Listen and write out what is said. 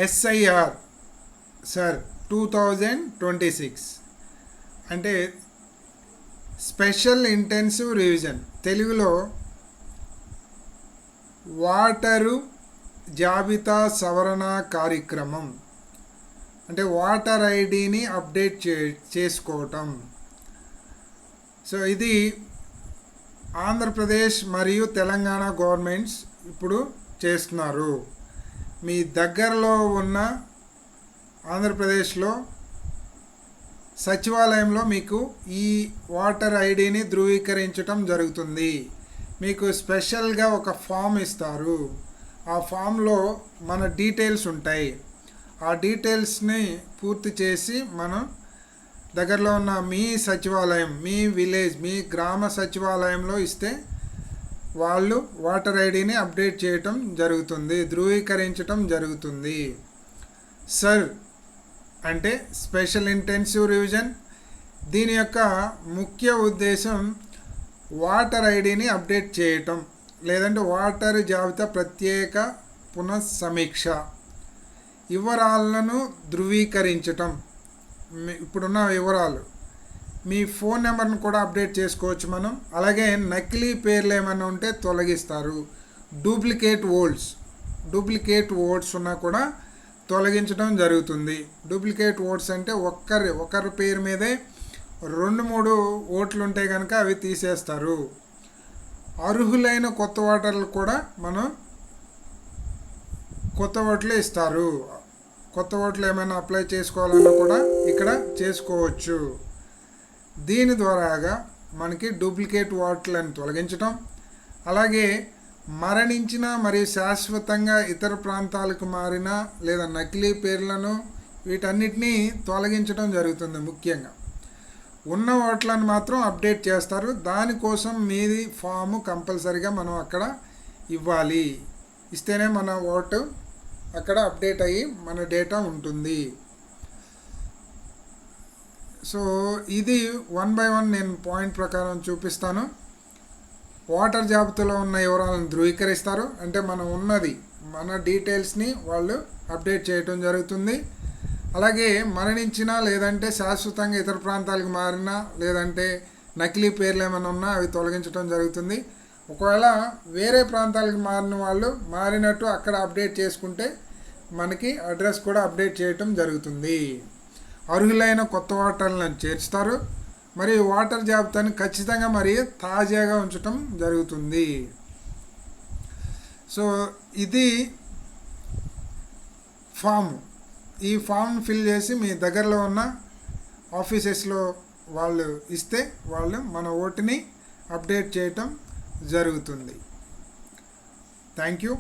SIR sir 2026 అంటే special intensive revision, తెలుగులో water జాబితా సవరణ కార్యక్రమం, అంటే వాటర్ ఐడిని అప్డేట్ చేసుకోవటం. సో ఇది ఆంధ్రప్రదేశ్ మరియు తెలంగాణ గవర్నమెంట్స్ ఇప్పుడు చేస్తున్నారు. మీ దగ్గరలో ఉన్న ఆంధ్రప్రదేశ్లో సచివాలయంలో మీకు ఈ వాటర్ ఐడిని ధృవీకరించటం జరుగుతుంది. మీకు స్పెషల్గా ఒక ఫామ్ ఇస్తారు. ఆ ఫామ్లో మన డీటెయిల్స్ ఉంటాయి. ఆ డీటెయిల్స్ని పూర్తి చేసి మనం దగ్గరలో ఉన్న మీ సచివాలయం, మీ విలేజ్, మీ గ్రామ సచివాలయంలో ఇస్తే వాళ్ళు వాటర్ ఐడిని అప్డేట్ చేయటం జరుగుతుంది, ధృవీకరించటం జరుగుతుంది. సర్ అంటే స్పెషల్ ఇంటెన్సివ్ రివిజన్. దీని యొక్క ముఖ్య ఉద్దేశం వాటర్ ఐడిని అప్డేట్ చేయటం, లేదంటే వాటర్ జాబితా ప్రత్యేక పునఃసమీక్ష, వివరాలను ధృవీకరించటం. ఇప్పుడున్న వివరాలు, మీ ఫోన్ నెంబర్ను కూడా అప్డేట్ చేసుకోవచ్చు మనం. అలాగే నకిలీ పేర్లు ఏమైనా ఉంటే తొలగిస్తారు. డూప్లికేట్ ఓట్స్ ఉన్నా కూడా తొలగించడం జరుగుతుంది. డూప్లికేట్ ఓట్స్ అంటే ఒకరి పేరు మీదే 2-3 ఓట్లు ఉంటే కనుక అవి తీసేస్తారు. అర్హులైన కొత్త ఓటర్లు కూడా మనం కొత్త ఓట్లు ఇస్తారు. కొత్త ఓట్లు ఏమైనా అప్లై చేసుకోవాలన్నా కూడా ఇక్కడ చేసుకోవచ్చు. దీని ద్వారాగా మనకి డూప్లికేట్ ఓట్లను తొలగించటం, అలాగే మరణించిన మరియు శాశ్వతంగా ఇతర ప్రాంతాలకు మారిన లేదా నకిలీ పేర్లను వీటన్నిటినీ తొలగించడం జరుగుతుంది. ముఖ్యంగా ఉన్న ఓట్లను మాత్రం అప్డేట్ చేస్తారు. దానికోసం మీది ఫాము కంపల్సరీగా మనం అక్కడ ఇవ్వాలి. ఇస్తేనే మన ఓటు అక్కడ అప్డేట్ అయ్యి మన డేటా ఉంటుంది. సో ఇది 1 by 1 నేను పాయింట్ ప్రకారం చూపిస్తాను. వాటర్ జాబితాలో ఉన్న వివరాలను ధృవీకరిస్తారు, అంటే మనం ఉన్నది మన డీటెయిల్స్ని వాళ్ళు అప్డేట్ చేయటం జరుగుతుంది. అలాగే మరణించిన లేదంటే శాశ్వతంగా ఇతర ప్రాంతాలకు మారిన లేదంటే నకిలీ పేర్లు ఏమైనా ఉన్నా అవి తొలగించడం జరుగుతుంది. ఒకవేళ వేరే ప్రాంతాలకు మారిన వాళ్ళు మారినట్టు అక్కడ అప్డేట్ చేసుకుంటే మనకి అడ్రస్ కూడా అప్డేట్ చేయటం జరుగుతుంది. అర్హులైన కొత్త ఓటర్లను చేర్చుతారు, మరియు వాటర్ జాబితాను ఖచ్చితంగా మరియు తాజాగా ఉంచటం జరుగుతుంది. సో ఇది ఫామ్. ఈ ఫామ్ ఫిల్ చేసి మీ దగ్గరలో ఉన్న ఆఫీసెస్లో వాళ్ళు ఇస్తే వాళ్ళు మన ఓటుని అప్డేట్ చేయటం జరుగుతుంది. Thank you.